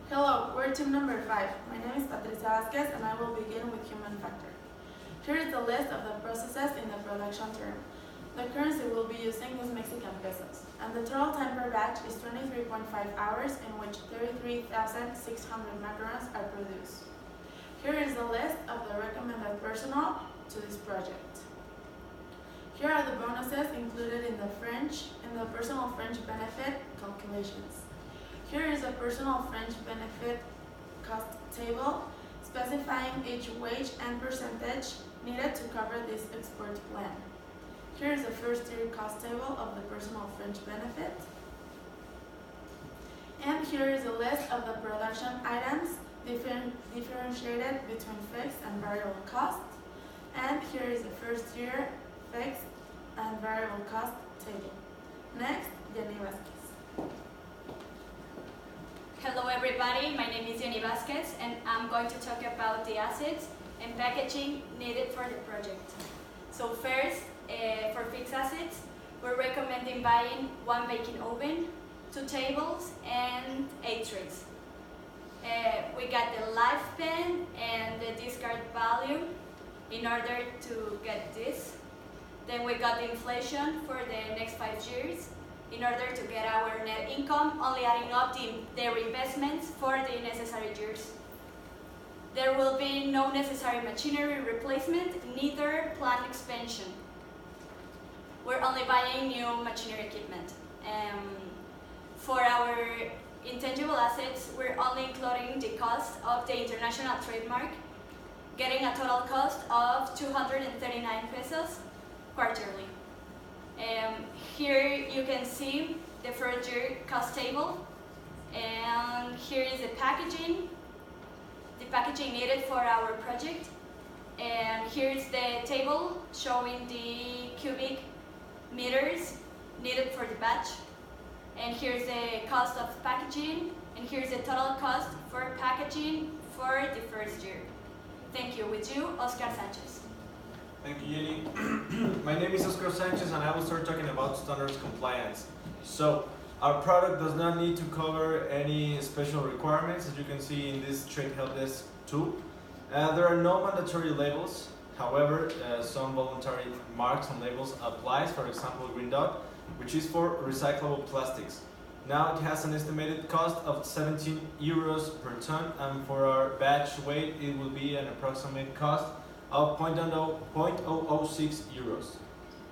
Hello, we're team number 5. My name is Patricia Vasquez and I will begin with human factor. Here is the list of the processes in the production term. The currency we'll be using is Mexican pesos, and the total time per batch is 23.5 hours, in which 33,600 macarons are produced. Here is the list of the recommended personnel to this project. Here are the bonuses included in the personal French benefit calculations. Here is a personal French benefit cost table specifying each wage and percentage needed to cover this export plan. Here is the first year cost table of the personal French benefit. And here is a list of the production items differentiated between fixed and variable cost. And here is the first year fixed and variable cost table. Next, Jenny Vasquez. Hello everybody, my name is Jenny Vasquez and I'm going to talk about the assets and packaging needed for the project. So first, for fixed assets, we're recommending buying 1 baking oven, 2 tables and 8 trays. We got the live pen and the discard value in order to get this. Then we got the inflation for the next 5 years in order to get our net income, only adding up their investments for the necessary years. There will be no necessary machinery replacement, neither plant expansion. We're only buying new machinery equipment. For our intangible assets, we're only including the cost of the international trademark, getting a total cost of 239 pesos quarterly. Here you can see the first year cost table, and here is the packaging needed for our project, and here is the table showing the cubic meters needed for the batch, and here's the cost of packaging, and here's the total cost for packaging for the first year. Thank you. With you, Oscar Sanchez. Thank you, Jenny. My name is Oscar Sanchez and I will start talking about standards compliance. So, our product does not need to cover any special requirements, as you can see in this trade help desk tool. There are no mandatory labels. However, some voluntary marks on labels applies, for example, green dot, which is for recyclable plastics. Now it has an estimated cost of 17 euros per ton, and for our batch weight it will be an approximate cost of 0.006 euros.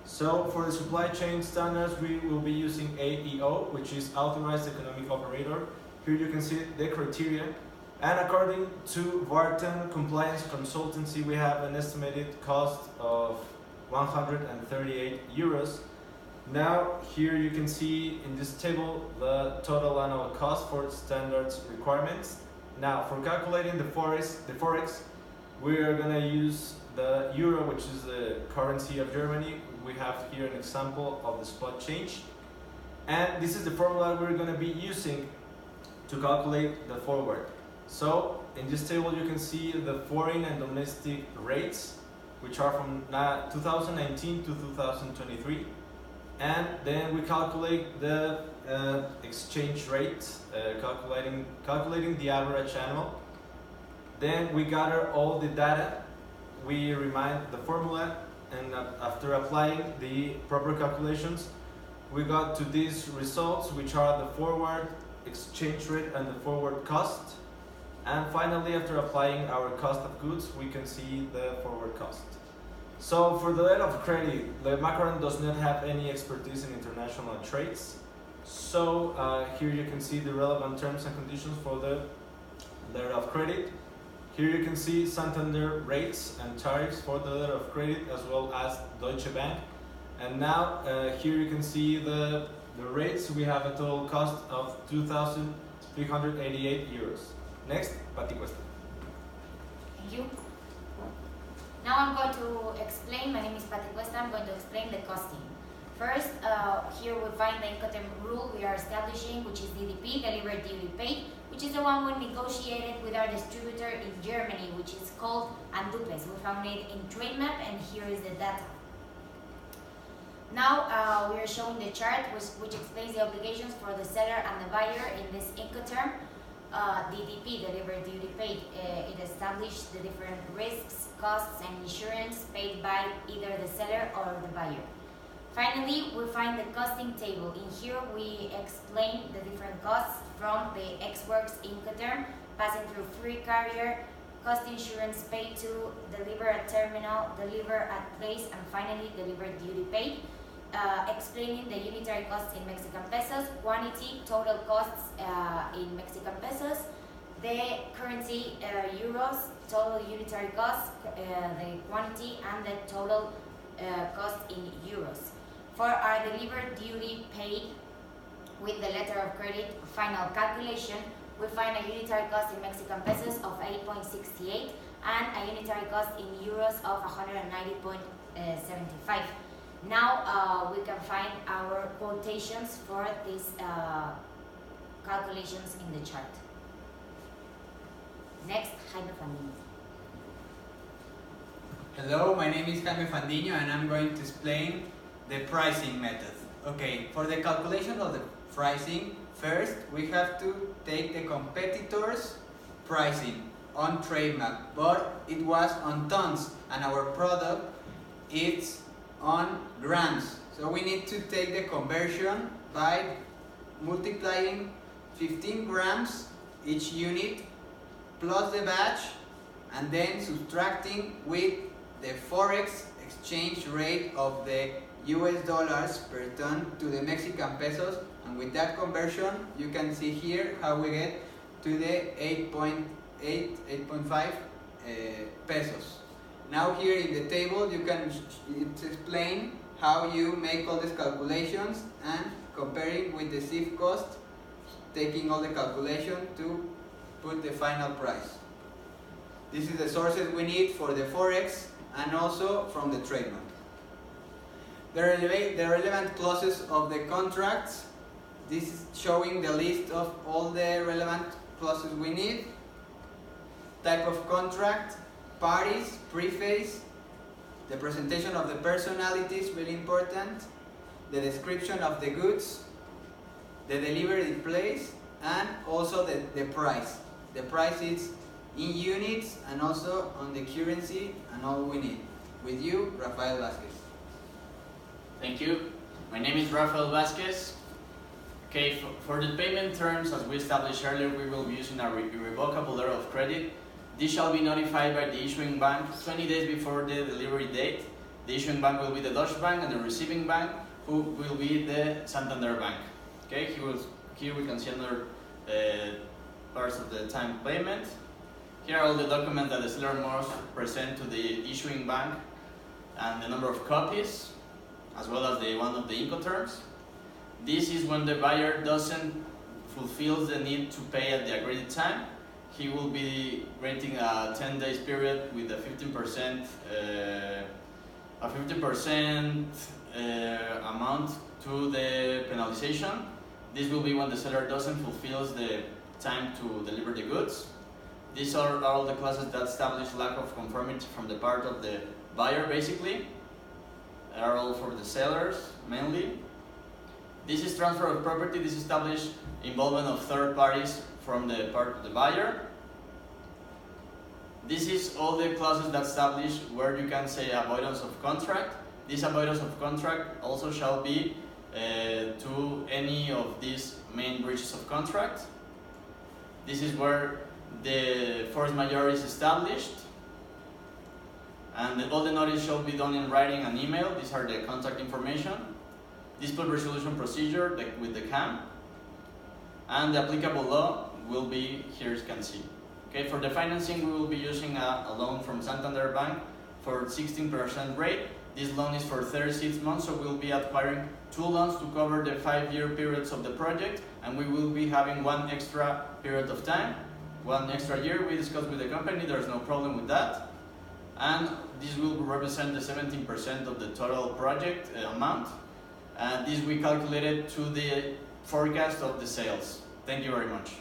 So for the supply chain standards, we will be using AEO, which is Authorized Economic Operator. Here you can see the criteria. And according to Vartan Compliance Consultancy, we have an estimated cost of 138 euros. Now here you can see in this table the total annual cost for standards requirements. Now for calculating the forex, we are going to use the euro, which is the currency of Germany. We have here an example of the spot change. And this is the formula we're going to be using to calculate the forward. So in this table you can see the foreign and domestic rates, which are from 2019 to 2023. And then we calculate the exchange rate, calculating the average annual. Then we gather all the data, we remind the formula, and after applying the proper calculations, we got to these results, which are the forward exchange rate and the forward cost. And finally, after applying our cost of goods, we can see the forward cost. So for the letter of credit, the macaron does not have any expertise in international trades. So here you can see the relevant terms and conditions for the letter of credit. Here you can see Santander rates and tariffs for the letter of credit, as well as Deutsche Bank. And now here you can see the rates. We have a total cost of 2,388 euros. Next, Pati Cuesta. Thank you. Now I'm going to explain, my name is Pati Cuesta, I'm going to explain the costing. First, here we find the Incoterm rule we are establishing, which is DDP, Delivered Duty Paid, which is the one we negotiated with our distributor in Germany, which is called Andupes. We found it in TradeMap, and here is the data. Now we are showing the chart which explains the obligations for the seller and the buyer in this Incoterm. DDP, delivered duty paid. It established the different risks, costs, and insurance paid by either the seller or the buyer. Finally, we find the costing table. In here, we explain the different costs from the ex-works Incoterm, passing through free carrier, cost insurance paid to, deliver at terminal, deliver at place, and finally delivered duty paid. Explaining the unitary costs in Mexican pesos, quantity, total costs in Mexican pesos, the currency euros, total unitary costs, the quantity, and the total cost in euros. For our delivered duty paid with the letter of credit final calculation, we find a unitary cost in Mexican pesos of 8.68 and a unitary cost in euros of 190.75. Now we can find our quotations for these calculations in the chart. Next, Jaime Fandino. Hello, my name is Jaime Fandino and I'm going to explain the pricing method. Okay, for the calculation of the pricing, first we have to take the competitor's pricing on trademark, but it was on tons and our product is on grams. So we need to take the conversion by multiplying 15 grams each unit plus the batch and then subtracting with the forex exchange rate of the US dollars per ton to the Mexican pesos, and with that conversion you can see here how we get to the 8.5 pesos. Now here in the table you can explain how you make all these calculations and comparing with the CIF cost, taking all the calculation to put the final price. This is the sources we need for the forex and also from the trademark. The relevant clauses of the contracts. This is showing the list of all the relevant clauses we need. Type of contract, parties, preface, the presentation of the personalities, really important, the description of the goods, the delivery place, and also the price. The price is in units and also on the currency and all we need. With you, Rafael Vasquez. Thank you. My name is Rafael Vasquez. Okay, for the payment terms, as we established earlier, we will be using a irrevocable letter of credit. This shall be notified by the issuing bank 20 days before the delivery date. The issuing bank will be the Dutch bank and the receiving bank, who will be the Santander Bank. Okay, here we can see other parts of the time payment. Here are all the documents that the seller must present to the issuing bank and the number of copies, as well as the one of the Incoterms. This is when the buyer doesn't fulfill the need to pay at the agreed time. He will be granting a 10 days period with a 15% amount to the penalization. This will be when the seller doesn't fulfill the time to deliver the goods. These are all the clauses that establish lack of conformity from the part of the buyer, basically. They are all for the sellers, mainly. This is transfer of property. This establishes involvement of third parties from the part of the buyer. This is all the clauses that establish where you can say avoidance of contract. This avoidance of contract also shall be to any of these main breaches of contract. This is where the force majeure is established, and all the notice shall be done in writing and email. These are the contact information. Dispute resolution procedure with the CAM, and the applicable law will be here, you can see. Okay, for the financing, we will be using a loan from Santander Bank for 16% rate. This loan is for 36 months, so we'll be acquiring 2 loans to cover the 5-year periods of the project, and we will be having 1 extra period of time, 1 extra year. We discussed with the company, there's no problem with that. And this will represent the 17% of the total project amount. And this we calculated to the forecast of the sales. Thank you very much.